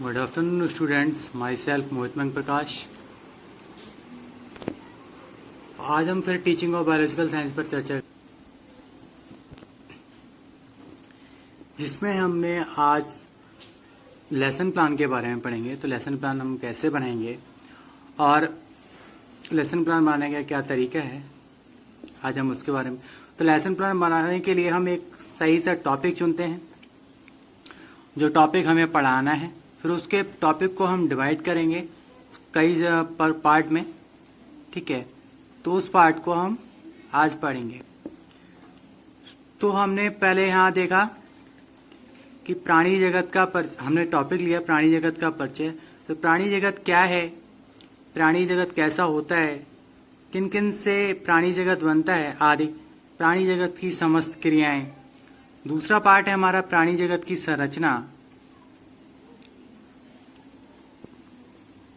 Good afternoon students, myself Mohit Prakash. आज हम फिर टीचिंग ऑफ बायोलॉजिकल साइंस पर चर्चा, जिसमें हमने आज लेसन प्लान के बारे में पढ़ेंगे। तो लेसन प्लान हम कैसे बनाएंगे और लेसन प्लान बनाने का क्या तरीका है, आज हम उसके बारे में। तो लेसन प्लान बनाने के लिए हम एक सही सा टॉपिक चुनते हैं, जो टॉपिक हमें पढ़ाना है। फिर उसके टॉपिक को हम डिवाइड करेंगे कई पर पार्ट में, ठीक है। तो उस पार्ट को हम आज पढ़ेंगे। तो हमने पहले यहाँ देखा कि प्राणी जगत का हमने टॉपिक लिया प्राणी जगत का परिचय। तो प्राणी जगत क्या है, प्राणी जगत कैसा होता है, किन किन से प्राणी जगत बनता है आदि, प्राणी जगत की समस्त क्रियाएं। दूसरा पार्ट है हमारा प्राणी जगत की संरचना।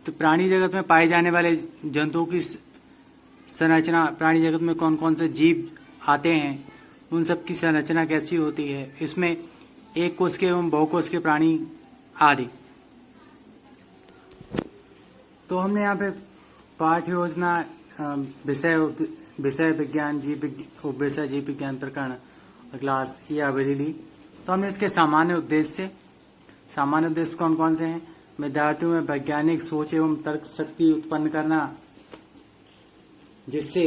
तो प्राणी जगत में पाए जाने वाले जंतुओं की संरचना, प्राणी जगत में कौन कौन से जीव आते हैं, उन सब की संरचना कैसी होती है, इसमें एक कोष के एवं बहुकोष के प्राणी आदि। तो हमने यहाँ पे पाठ्य योजना विषय विज्ञान उपविषय जीव विज्ञान प्रकरण क्लास ये अवधि ली। तो हमने इसके सामान्य उद्देश्य कौन कौन से हैं। विद्यार्थियों में वैज्ञानिक सोच एवं तर्क शक्ति उत्पन्न करना, जिससे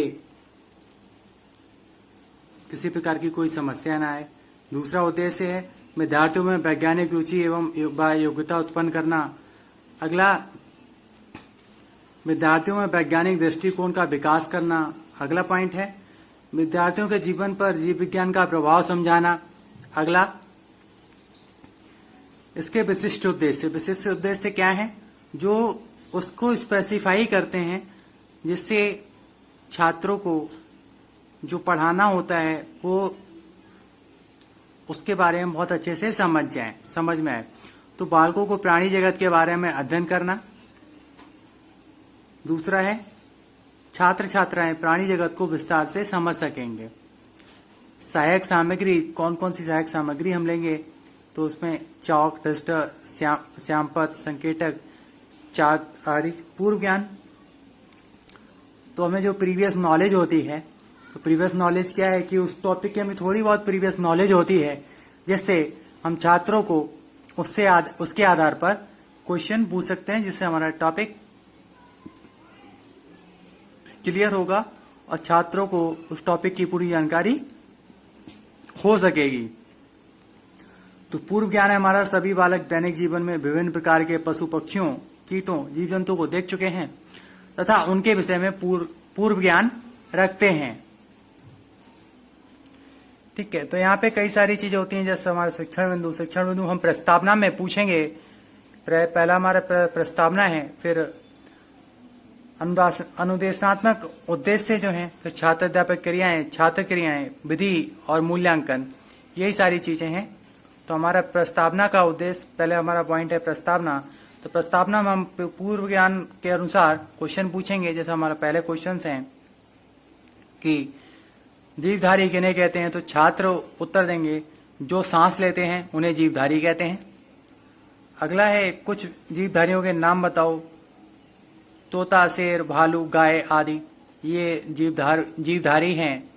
किसी प्रकार की कोई समस्या ना आए। दूसरा उद्देश्य है विद्यार्थियों में वैज्ञानिक रुचि एवं योग्यता उत्पन्न करना। अगला, विद्यार्थियों में वैज्ञानिक दृष्टिकोण का विकास करना। अगला पॉइंट है विद्यार्थियों के जीवन पर जीव विज्ञान का प्रभाव समझाना। अगला, इसके विशिष्ट उद्देश्य क्या है, जो उसको स्पेसिफाई करते हैं, जिससे छात्रों को जो पढ़ाना होता है वो उसके बारे में बहुत अच्छे से समझ में आए। तो बालकों को प्राणी जगत के बारे में अध्ययन करना। दूसरा है छात्र छात्राएं प्राणी जगत को विस्तार से समझ सकेंगे। सहायक सामग्री, कौन कौन सी सहायक सामग्री हम लेंगे, तो उसमें चौक, डस्टर, श्यामपथ, संकेतक, चार्ट आदि। पूर्व ज्ञान, तो हमें जो प्रीवियस नॉलेज होती है, तो प्रीवियस नॉलेज क्या है कि उस टॉपिक की हमें थोड़ी बहुत प्रीवियस नॉलेज होती है, जिससे हम छात्रों को उसके आधार पर क्वेश्चन पूछ सकते हैं, जिससे हमारा टॉपिक क्लियर होगा और छात्रों को उस टॉपिक की पूरी जानकारी हो सकेगी। तो पूर्व ज्ञान है हमारा, सभी बालक दैनिक जीवन में विभिन्न प्रकार के पशु पक्षियों, कीटों, जीव जंतुओं को देख चुके हैं तथा उनके विषय में पूर्व ज्ञान रखते हैं, ठीक है। तो यहाँ पे कई सारी चीजें होती हैं, जैसे हमारा शिक्षण बिंदु हम प्रस्तावना में पूछेंगे। पहला हमारा प्रस्तावना है, फिर अनुदेशात्मक उद्देश्य जो हैं, फिर छात्र अध्यापक क्रियाएं, छात्र क्रियाएं, विधि और मूल्यांकन, यही सारी चीजें हैं। तो हमारा प्रस्तावना का उद्देश्य, पहले हमारा पॉइंट है प्रस्तावना। तो प्रस्तावना में हम पूर्व ज्ञान के अनुसार क्वेश्चन पूछेंगे। जैसे हमारा पहले क्वेश्चन हैं कि जीवधारी किन्हें कहते हैं, तो छात्र उत्तर देंगे जो सांस लेते हैं उन्हें जीवधारी कहते हैं। अगला है कुछ जीवधारियों के नाम बताओ, तोता, शेर, भालू, गाय आदि, ये जीवधारी हैं।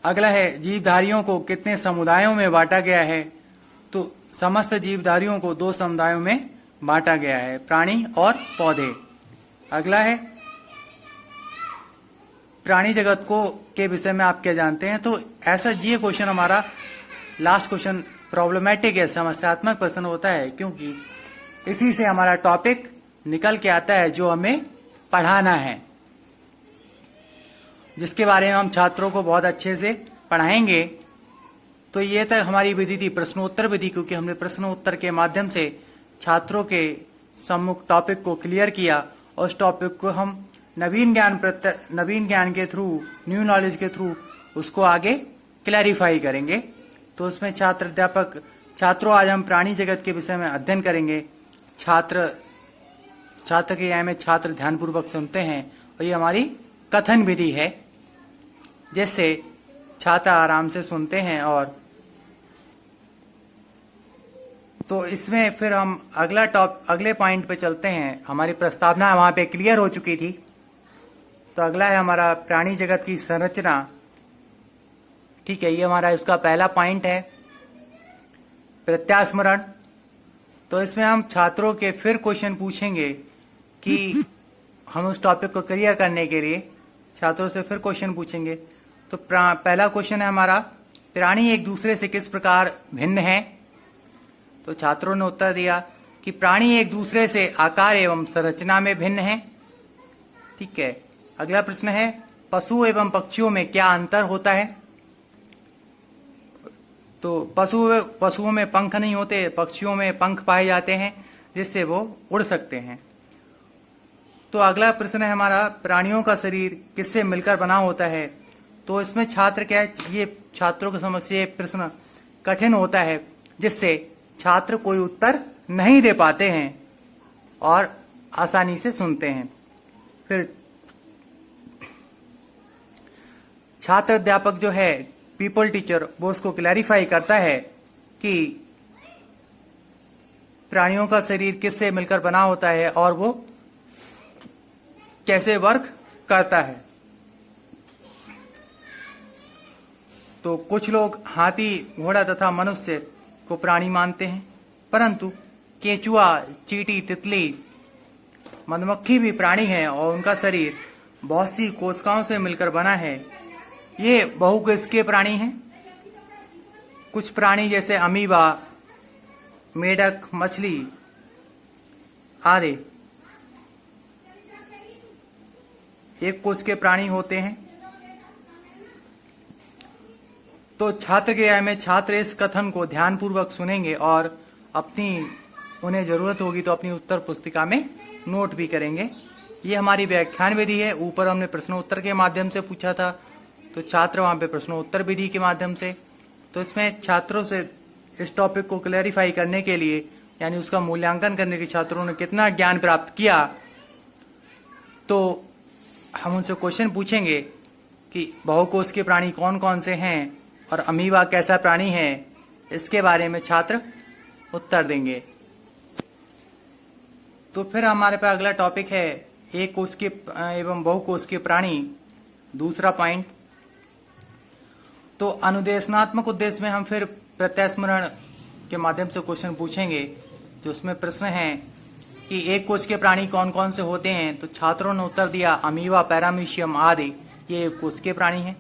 अगला है जीवधारियों को कितने समुदायों में बांटा गया है, तो समस्त जीवधारियों को 2 समुदायों में बांटा गया है, प्राणी और पौधे। अगला है प्राणी जगत को के विषय में आप क्या जानते हैं। तो ऐसा ये क्वेश्चन हमारा लास्ट क्वेश्चन प्रॉब्लमेटिक है, समस्यात्मक प्रश्न होता है, क्योंकि इसी से हमारा टॉपिक निकल के आता है जो हमें पढ़ाना है, जिसके बारे में हम छात्रों को बहुत अच्छे से पढ़ाएंगे। तो ये तक हमारी विधि थी प्रश्नोत्तर विधि, क्योंकि हमने प्रश्नोत्तर के माध्यम से छात्रों के सम्मुख टॉपिक को क्लियर किया और उस टॉपिक को हम नवीन ज्ञान के थ्रू, न्यू नॉलेज के थ्रू उसको आगे क्लैरिफाई करेंगे। तो उसमें छात्रों आज हम प्राणी जगत के विषय में अध्ययन करेंगे। छात्र क्रिया में छात्र ध्यानपूर्वक सुनते हैं और ये हमारी कथन विधि है, जिससे छात्र आराम से सुनते हैं और तो इसमें फिर हम अगले पॉइंट पे चलते हैं। हमारी प्रस्तावना वहां पे क्लियर हो चुकी थी। तो अगला है हमारा प्राणी जगत की संरचना। ठीक है, ये हमारा इसका पहला पॉइंट है, प्रत्यास्मरण। तो इसमें हम छात्रों के फिर क्वेश्चन पूछेंगे कि हम उस टॉपिक को क्लियर करने के लिए छात्रों से फिर क्वेश्चन पूछेंगे। तो पहला क्वेश्चन है हमारा, प्राणी एक दूसरे से किस प्रकार भिन्न हैं? तो छात्रों ने उत्तर दिया कि प्राणी एक दूसरे से आकार एवं संरचना में भिन्न हैं। ठीक है, अगला प्रश्न है, पशु एवं पक्षियों में क्या अंतर होता है? तो पशुओं में पंख नहीं होते, पक्षियों में पंख पाए जाते हैं जिससे वो उड़ सकते हैं। तो अगला प्रश्न है हमारा, प्राणियों का शरीर किससे मिलकर बना होता है? तो इसमें छात्र क्या है, ये छात्रों के समक्ष ये प्रश्न कठिन होता है जिससे छात्र कोई उत्तर नहीं दे पाते हैं और आसानी से सुनते हैं। फिर छात्र अध्यापक जो है, पीपल टीचर, वो उसको क्लैरिफाई करता है कि प्राणियों का शरीर किससे मिलकर बना होता है और वो कैसे वर्क करता है। तो कुछ लोग हाथी, घोड़ा तथा मनुष्य को प्राणी मानते हैं, परंतु केचुआ, चींटी, तितली, मधुमक्खी भी प्राणी है और उनका शरीर बहुत सी कोशिकाओं से मिलकर बना है। ये बहुकोशिकीय प्राणी हैं। कुछ प्राणी जैसे अमीबा, मेढक, मछली आदि एक कोशिकीय प्राणी होते हैं। तो छात्र के राय में छात्र इस कथन को ध्यानपूर्वक सुनेंगे और उन्हें जरूरत होगी तो अपनी उत्तर पुस्तिका में नोट भी करेंगे। ये हमारी व्याख्यान विधि है। ऊपर हमने प्रश्नोत्तर के माध्यम से पूछा था, तो छात्र वहां पे प्रश्नोत्तर विधि के माध्यम से। तो इसमें छात्रों से इस टॉपिक को क्लैरिफाई करने के लिए, यानी उसका मूल्यांकन करने के छात्रों ने कितना ज्ञान प्राप्त किया, तो हम उनसे क्वेश्चन पूछेंगे कि बहुकोशिकीय प्राणी कौन कौन से हैं और अमीबा कैसा प्राणी है, इसके बारे में छात्र उत्तर देंगे। तो फिर हमारे पास अगला टॉपिक है, एक कोशिकीय एवं बहुकोशिकीय प्राणी, दूसरा पॉइंट। तो अनुदेशनात्मक उद्देश्य में हम फिर प्रत्यास्मरण के माध्यम से क्वेश्चन पूछेंगे। जो उसमें प्रश्न है कि एक कोशिकीय प्राणी कौन कौन से होते हैं? तो छात्रों ने उत्तर दिया, अमीबा, पैरामीशियम आदि ये कोशिकीय प्राणी हैं।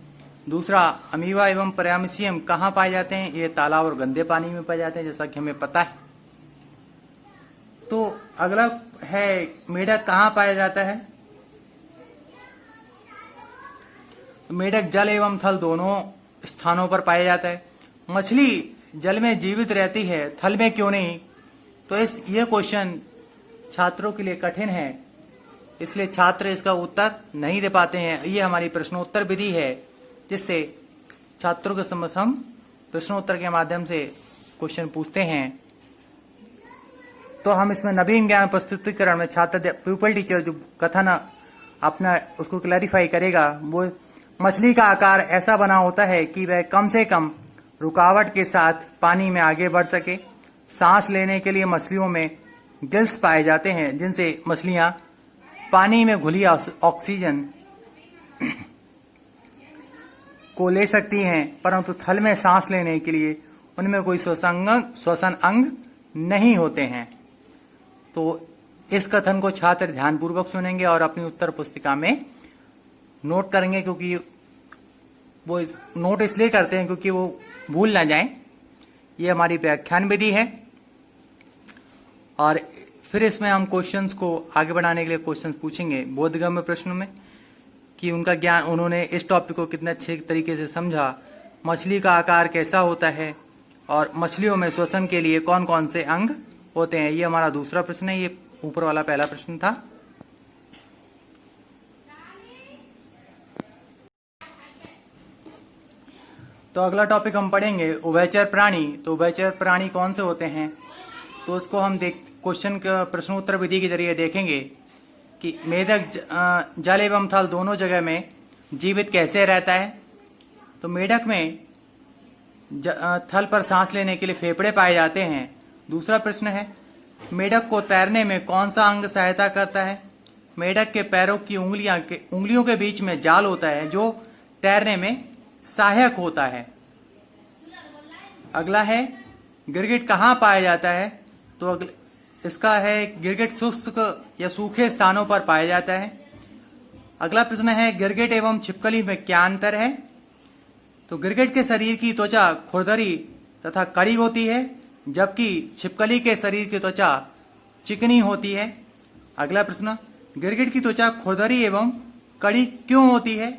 दूसरा, अमीबा एवं पैरामीशियम कहाँ पाए जाते हैं? ये तालाब और गंदे पानी में पाए जाते हैं, जैसा कि हमें पता है। तो अगला है, मेढक कहाँ पाया जाता है? मेढक जल एवं थल दोनों स्थानों पर पाया जाता है। मछली जल में जीवित रहती है, थल में क्यों नहीं? तो ये क्वेश्चन छात्रों के लिए कठिन है, इसलिए छात्र इसका उत्तर नहीं दे पाते हैं। ये हमारी प्रश्नोत्तर विधि है, जिससे छात्रों के समक्ष हम प्रश्नोत्तर के माध्यम से क्वेश्चन पूछते हैं। तो हम इसमें नवीन ज्ञान प्रस्तुतिकरण में छात्र पीपल टीचर जो कथन अपना उसको क्लैरिफाई करेगा, वो मछली का आकार ऐसा बना होता है कि वह कम से कम रुकावट के साथ पानी में आगे बढ़ सके। सांस लेने के लिए मछलियों में गिल्स पाए जाते हैं, जिनसे मछलियां पानी में घुली ऑक्सीजन को ले सकती हैं, परंतु थल में सांस लेने के लिए उनमें कोई श्वसन अंग नहीं होते हैं। तो इस कथन को छात्र ध्यानपूर्वक सुनेंगे और अपनी उत्तर पुस्तिका में नोट करेंगे, क्योंकि वो नोट इसलिए करते हैं क्योंकि वो भूल ना जाएं। ये हमारी व्याख्यान विधि है। और फिर इसमें हम क्वेश्चंस को आगे बढ़ाने के लिए क्वेश्चंस पूछेंगे बोधगम्य प्रश्नों में, कि उनका ज्ञान, उन्होंने इस टॉपिक को कितने अच्छे तरीके से समझा, मछली का आकार कैसा होता है और मछलियों में श्वसन के लिए कौन कौन से अंग होते हैं। ये हमारा दूसरा प्रश्न है। ये ऊपर वाला पहला प्रश्न था। तो अगला टॉपिक हम पढ़ेंगे उभयचर प्राणी। तो उभयचर प्राणी कौन से होते हैं? तो उसको हम क्वेश्चन का प्रश्नोत्तर विधि के जरिए देखेंगे कि मेढक जल एवं थल दोनों जगह में जीवित कैसे रहता है। तो मेढक में थल पर सांस लेने के लिए फेफड़े पाए जाते हैं, दूसरा प्रश्न है, मेढक को तैरने में कौन सा अंग सहायता करता है? मेढक के पैरों की उंगलियों के बीच में जाल होता है जो तैरने में सहायक होता है। अगला है, गिरगिट कहाँ पाया जाता है? तो इसका है, गिरगिट शुष्क या सूखे स्थानों पर पाया जाता है। अगला प्रश्न है, गिरगिट एवं छिपकली में क्या अंतर है? तो गिरगिट के शरीर की त्वचा खुरदरी तथा कड़ी होती है, जबकि छिपकली के शरीर की त्वचा चिकनी होती है। अगला प्रश्न, गिरगिट की त्वचा खुरदरी एवं कड़ी क्यों होती है?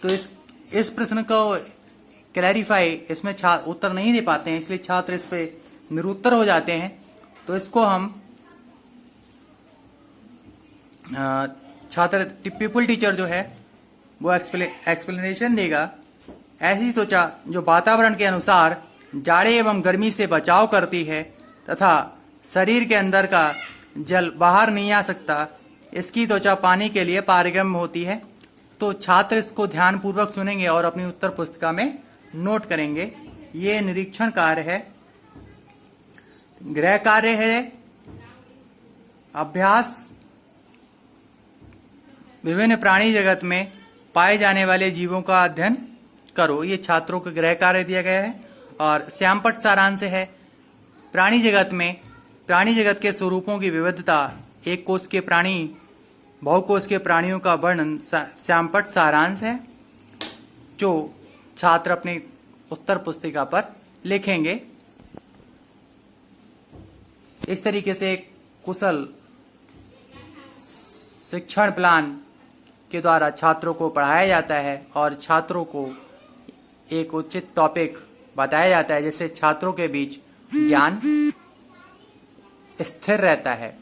तो इस प्रश्न को क्लैरिफाई इसमें उत्तर नहीं दे पाते हैं, इसलिए छात्र इस पे निरुत्तर हो जाते हैं। तो इसको हम छात्र पीपल टीचर जो है वो एक्सप्लेनेशन देगा। ऐसी त्वचा जो वातावरण के अनुसार जाड़े एवं गर्मी से बचाव करती है तथा शरीर के अंदर का जल बाहर नहीं आ सकता, इसकी त्वचा पानी के लिए पारगम्य होती है। तो छात्र इसको ध्यान पूर्वक सुनेंगे और अपनी उत्तर पुस्तिका में नोट करेंगे। ये निरीक्षण कार्य है। गृह कार्य है अभ्यास, विभिन्न प्राणी जगत में पाए जाने वाले जीवों का अध्ययन करो। ये छात्रों को गृह कार्य दिया गया है। और श्यामपट्ट सारांश है, प्राणी जगत के स्वरूपों की विविधता, एक कोष के प्राणी, बहुकोष के प्राणियों का वर्णन श्यामपट्ट सारांश है, जो छात्र अपनी उत्तर पुस्तिका पर लिखेंगे। इस तरीके से एक कुशल शिक्षण प्लान के द्वारा छात्रों को पढ़ाया जाता है और छात्रों को एक उचित टॉपिक बताया जाता है, जिससे छात्रों के बीच ज्ञान स्थिर रहता है।